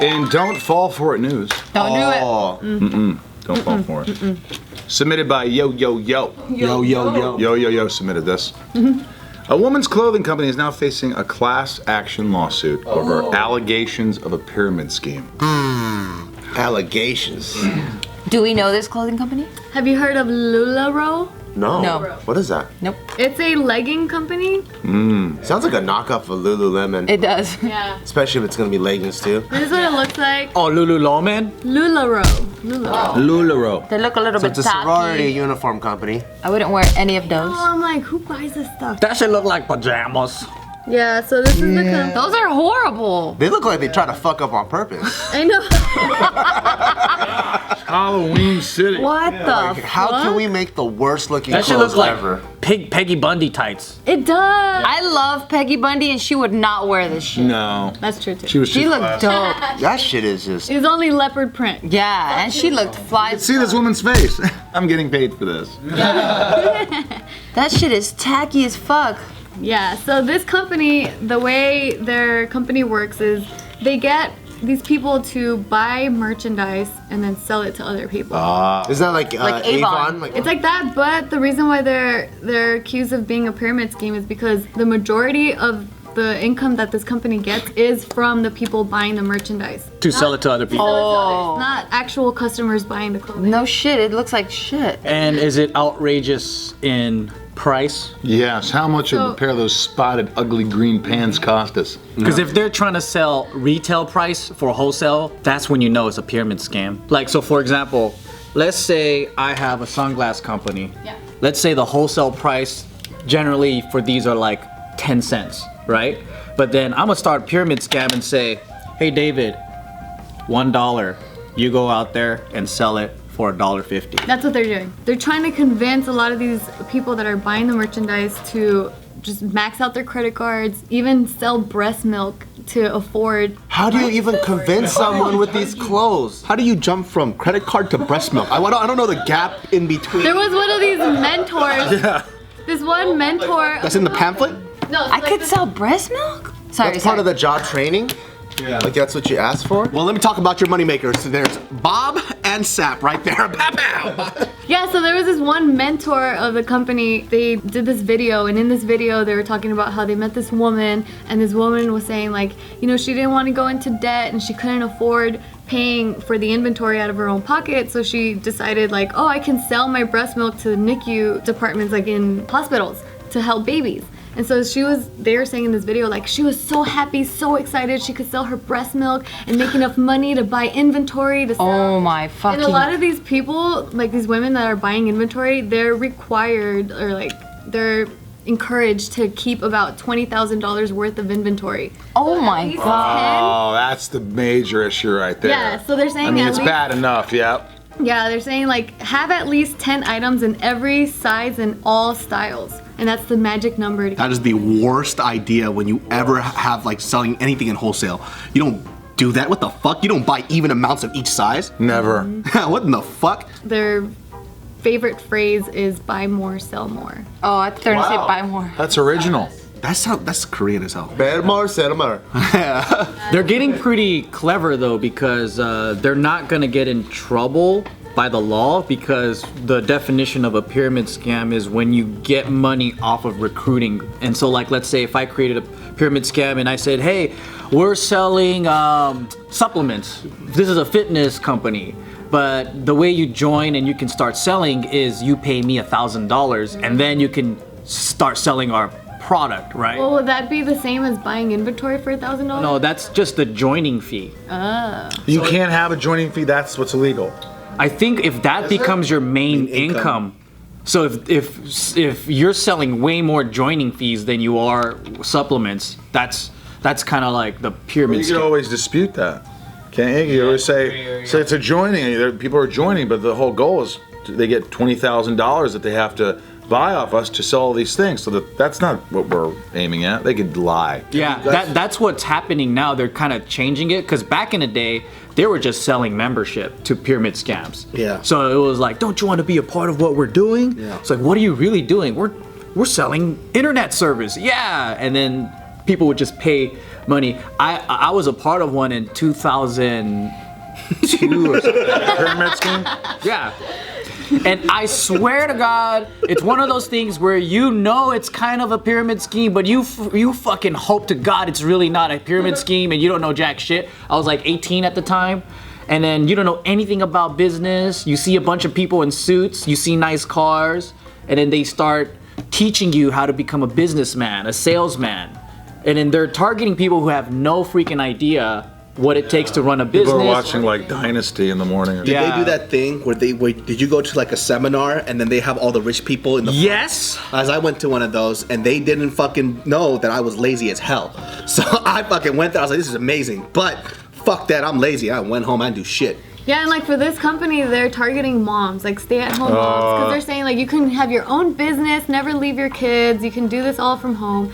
In Don't Fall For It news. Don't do it. Don't fall for it. Submitted by Yo submitted this. A woman's clothing company is now facing a class action lawsuit over allegations of a pyramid scheme. Allegations. Do we know this clothing company? Have you heard of LuLaRoe? No. What is that? Nope. It's a legging company. Sounds like a knockoff of Lululemon. It does. Yeah. Especially if it's gonna be leggings too. This is what it looks like. Oh, Lululemon? LuLaRoe. LuLaRoe. They look a little So bit it's a sorority tacky. uniform company. I wouldn't wear any of those. Oh, I'm like, who buys this stuff? That should look like pajamas. Yeah, so this is the company. Those are horrible. They look like they try to fuck up on purpose. I know. Halloween City. What the How can we make the worst looking That should clothes look like ever? Peggy Bundy tights. It does. I love Peggy Bundy and she would not wear this shit. No. That's true too. She was She too looked classy. dope. That shit is just. It's only leopard print. Yeah, and she looked fly. See this woman's face. I'm getting paid for this. That shit is tacky as fuck. Yeah, so this company, the way their company works is they get these people to buy merchandise and then sell it to other people. Is that like Avon. Like, It's like that, but the reason why they're accused of being a pyramid scheme is because the majority of the income that this company gets is from the people buying the merchandise. To sell it to other people. Oh. Not actual customers buying the clothing. No shit, it looks like shit. And is it outrageous in price? Yes, how much would a pair of those spotted ugly green pants cost us? Because if they're trying to sell retail price for wholesale, that's when you know it's a pyramid scam. Like, so for example, let's say I have a sunglass company. Yeah. Let's say the wholesale price generally for these are like 10 cents, right? But then I'm gonna start a pyramid scam and say, hey David, $1, you go out there and sell it for $1.50. That's what they're doing. They're trying to convince a lot of these people that are buying the merchandise to just max out their credit cards, even sell breast milk to afford. how do you even convince someone with these clothes? How do you jump from credit card to breast milk? I don't know the gap in between. There was one of these mentors. This one mentor. That's in the pamphlet? No, I could sell breast milk? Sorry, That's part of the job training? Yeah. Like that's what you asked for? Well, let me talk about your moneymakers. So there's Bob and Sap right there. Pow, pow. Yeah, so there was this one mentor of the company. They did this video, and in this video, they were talking about how they met this woman, and this woman was saying, like, you know, she didn't want to go into debt, and she couldn't afford paying for the inventory out of her own pocket, so she decided, like, oh, I can sell my breast milk to the NICU departments, like in hospitals, to help babies. And so they were saying in this video, like, she was so happy, so excited she could sell her breast milk and make enough money to buy inventory to sell. Oh my fucking. And a lot of these people, like these women that are buying inventory, they're required or like they're encouraged to keep about $20,000 worth of inventory. Oh my god. Oh, that's the major issue right there. Yeah, so they're saying I mean, at it's least, bad enough, yeah. Yeah, they're saying like have at least 10 items in every size and all styles. And that's the magic number. That is the worst idea when you ever have like selling anything in wholesale. You don't do that. What the fuck? You don't buy even amounts of each size? Never. What in the fuck? Their favorite phrase is buy more, sell more. Oh, I thought they were gonna say buy more. That's original. That's Korean as hell. Better more, sell more. They're getting pretty clever though because they're not gonna get in trouble by the law because the definition of a pyramid scam is when you get money off of recruiting. And so like let's say if I created a pyramid scam and I said, hey, we're selling supplements. This is a fitness company. But the way you join and you can start selling is you pay me $1,000 and then you can start selling our product, right? Well, would that be the same as buying inventory for $1,000? No, that's just the joining fee. You can't have a joining fee, that's what's illegal. I think if that becomes your main income, so if you're selling way more joining fees than you are supplements, that's kind of like the pyramid You can scheme. always dispute that, can't you? You always say it's a joining. People are joining, but the whole goal is they get $20,000 that they have to buy off us to sell all these things. So that's not what we're aiming at. They could lie. Yeah, that's what's happening now. They're kind of changing it because back in the day, they were just selling membership to pyramid scams. Yeah. So it was like, don't you want to be a part of what we're doing? Yeah. It's like, what are you really doing? We're selling internet service. Yeah. And then people would just pay money. I was a part of one in 2002 or something. Pyramid scheme? Yeah. And I swear to God, it's one of those things where you know it's kind of a pyramid scheme, but you fucking hope to God it's really not a pyramid scheme and you don't know jack shit. I was like 18 at the time, and then you don't know anything about business. You see a bunch of people in suits, you see nice cars, and then they start teaching you how to become a businessman, a salesman. And then they're targeting people who have no freaking idea what it takes to run a business. People are watching like Dynasty in the morning. Did they do that thing where did you go to like a seminar and then they have all the rich people in the front? Yes. As I went to one of those and they didn't fucking know that I was lazy as hell. So I fucking went there, I was like, this is amazing. But fuck that, I'm lazy. I went home, I didn't do shit. Yeah, and like for this company, they're targeting moms, like stay-at-home moms, because they're saying like you can have your own business, never leave your kids, you can do this all from home.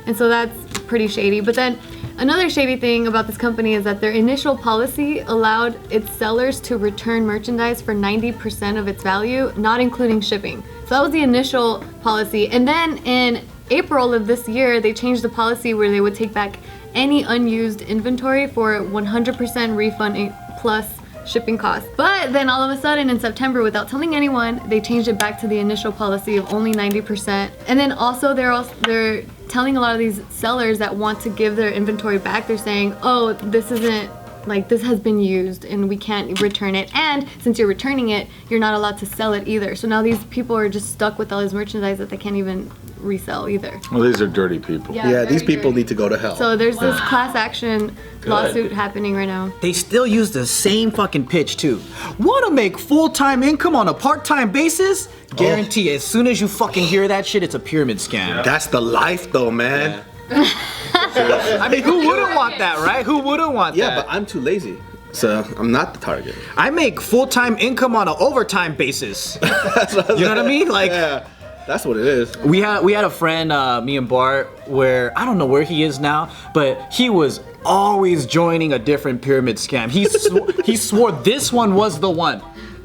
And so that's pretty shady. But then another shady thing about this company is that their initial policy allowed its sellers to return merchandise for 90% of its value, not including shipping. So that was the initial policy. And then in April of this year, they changed the policy where they would take back any unused inventory for 100% refund plus shipping costs. But then all of a sudden in September, without telling anyone, they changed it back to the initial policy of only 90%. And then also they're telling a lot of these sellers that want to give their inventory back, they're saying, oh, this isn't, like, this has been used and we can't return it. And since you're returning it, you're not allowed to sell it either. So now these people are just stuck with all this merchandise that they can't even resell either. Well, these are dirty people. Yeah, these very people dirty. need to go to hell. So there's this class action lawsuit happening right now. They still use the same fucking pitch too. Wanna make full-time income on a part-time basis? Guarantee as soon as you fucking hear that shit, it's a pyramid scam. That's the life though, man. I mean, who wouldn't want that, right? Who wouldn't want Yeah, that? but I'm too lazy. So I'm not the target. I make full-time income on an overtime basis. You know what I mean? Like, Yeah, that's what it is. we had a friend, me and Bart, where I don't know where he is now, but he was always joining a different pyramid scam. He swore this one was the one,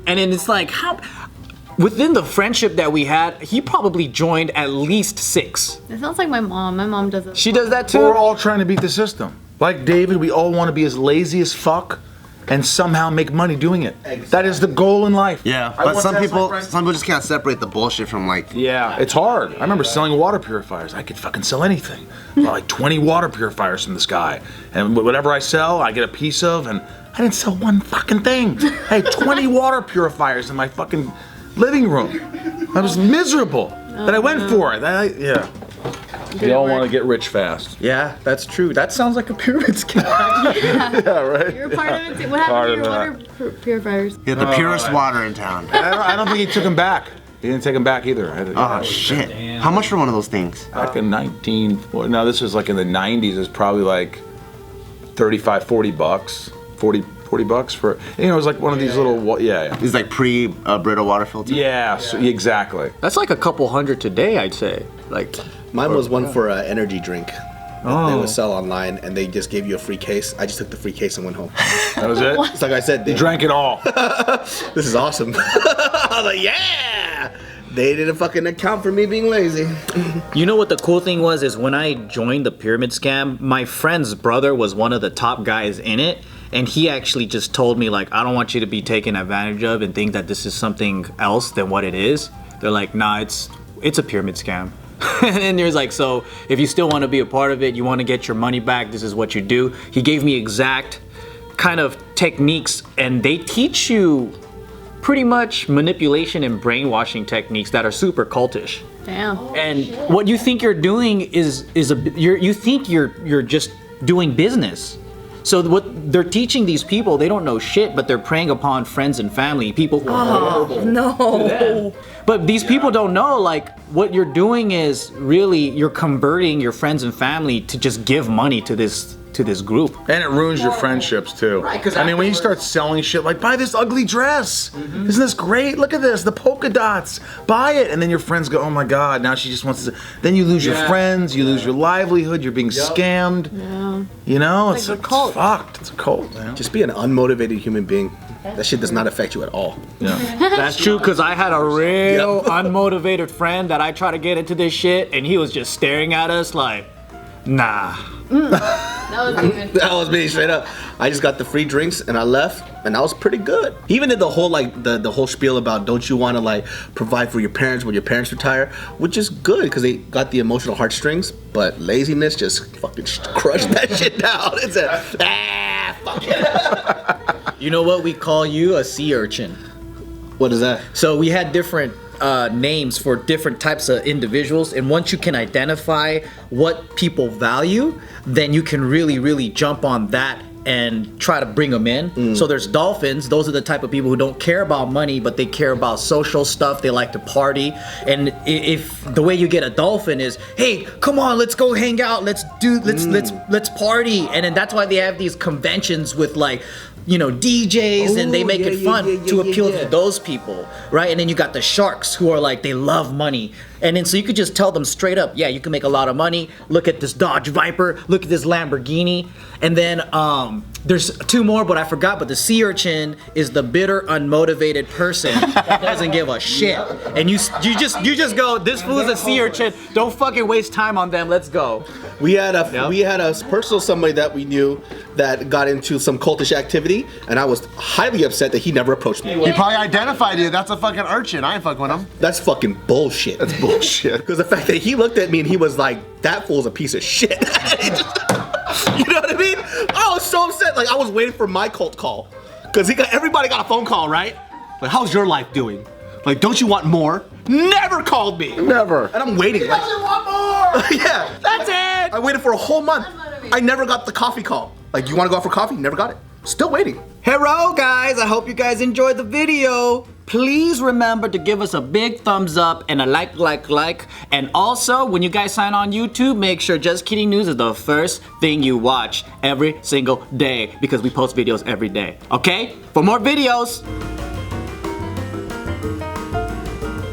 and then it's like, how? Within the friendship that we had, he probably joined at least 6. It sounds like my mom. My mom does it. She does that too. But we're all trying to beat the system. Like David, we all want to be as lazy as fuck and somehow make money doing it. That is the goal in life. Yeah, I but once some asked my people friend- just can't separate the bullshit from like. Yeah, it's hard. I remember selling water purifiers. I could fucking sell anything. Bought like 20 water purifiers from this guy. And whatever I sell, I get a piece of, and I didn't sell one fucking thing. I had 20 water purifiers in my fucking living room. I was miserable. But I went for it. Yeah. We all want to get rich fast. Yeah, that's true. That sounds like a pyramid scam. Yeah, right? You're part of it too. What happened to your water purifiers? You have the purest water in town. I don't think he took him back. He didn't take him back either. Oh shit! How much for one of those things? Back in no, this was like in the 90s. It was probably like 35, 40 bucks. 40 bucks for, it was like one of these little, yeah. These like pre-Brita water filter. Yeah, so, exactly. That's like a couple hundred today, I'd say. Like, Mine was one for an energy drink. They would sell online, and they just gave you a free case. I just took the free case and went home. That was it? It's like I said, You drank it all. this is awesome. I was like, yeah! They didn't fucking account for me being lazy. you know what the cool thing was is when I joined the pyramid scam, my friend's brother was one of the top guys in it. And he actually just told me, like, I don't want you to be taken advantage of and think that this is something else than what it is. They're like, nah, it's a pyramid scam. And then there's like, so if you still want to be a part of it, you want to get your money back, this is what you do. He gave me exact kind of techniques, and they teach you pretty much manipulation and brainwashing techniques that are super cultish. Damn. And what you think you're doing you think you're just doing business. So what they're teaching these people, they don't know shit, but they're preying upon friends and family, people who are horrible to them. But these people don't know, like, what you're doing is really, you're converting your friends and family to just give money to this group. And it ruins your friendships too. Right, 'cause I mean, when you start selling shit like, buy this ugly dress. Isn't this great? Look at this, the polka dots. Buy it. And then your friends go, oh my God, now she just wants to. Then you lose your friends, you lose your livelihood, you're being scammed. Yeah. You know, It's like a cult. It's fucked. It's a cult, man. Just be an unmotivated human being. That shit does not affect you at all. Yeah. That's true, because I had a real unmotivated friend that I tried to get into this shit, and he was just staring at us like, Nah. That was me straight up. I just got the free drinks and I left, and that was pretty good. He even did the whole like the whole spiel about don't you want to like provide for your parents when your parents retire, which is good because they got the emotional heartstrings. But laziness just fucking crushed that shit down. It's a fuck it. You know what we call you? A sea urchin. What is that? So we had different names for different types of individuals, and once you can identify what people value, then you can really jump on that and try to bring them in. So there's dolphins. Those are the type of people who don't care about money, but they care about social stuff. They like to party. And if the way you get a dolphin is, hey, come on, let's go hang out. Let's party. And then that's why they have these conventions with like, you know, DJs, and they make it fun to appeal to those people, right? And then you got the sharks who are like, they love money. And then so you could just tell them straight up, yeah, you can make a lot of money. Look at this Dodge Viper, look at this Lamborghini. And then there's two more, but I forgot, but the sea urchin is the bitter, unmotivated person that doesn't give a shit. And you just go, this fool's a sea urchin, don't fucking waste time on them, let's go. We had a personal somebody that we knew that got into some cultish activity, and I was highly upset that he never approached me. He probably identified you. That's a fucking urchin. I ain't fucking with him. That's fucking bullshit. That's bullshit. Because the fact that he looked at me and he was like, that fool's a piece of shit. You know what I mean? I was so upset. Like, I was waiting for my cult call. Because everybody got a phone call, right? Like, how's your life doing? Like, don't you want more? Never called me. Never. And I'm waiting. He doesn't want more. Yeah. That's it! I waited for a whole month. I never got the coffee call. Like, you want to go out for coffee? Never got it. Still waiting. Hello guys, I hope you guys enjoyed the video. Please remember to give us a big thumbs up and a like. And also, when you guys sign on YouTube, make sure Just Kidding News is the first thing you watch every single day because we post videos every day. Okay? For more videos.